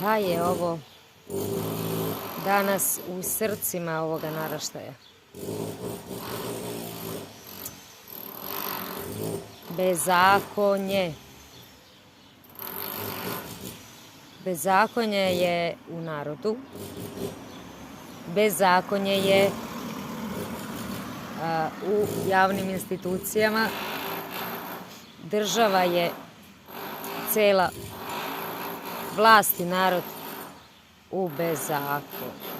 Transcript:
Šta je ovo danas u srcima ovoga naraštaja? Bezakonje. Bezakonje je u narodu. Bezakonje je u javnim institucijama. Država je cela, vlast i narod u bezakonju.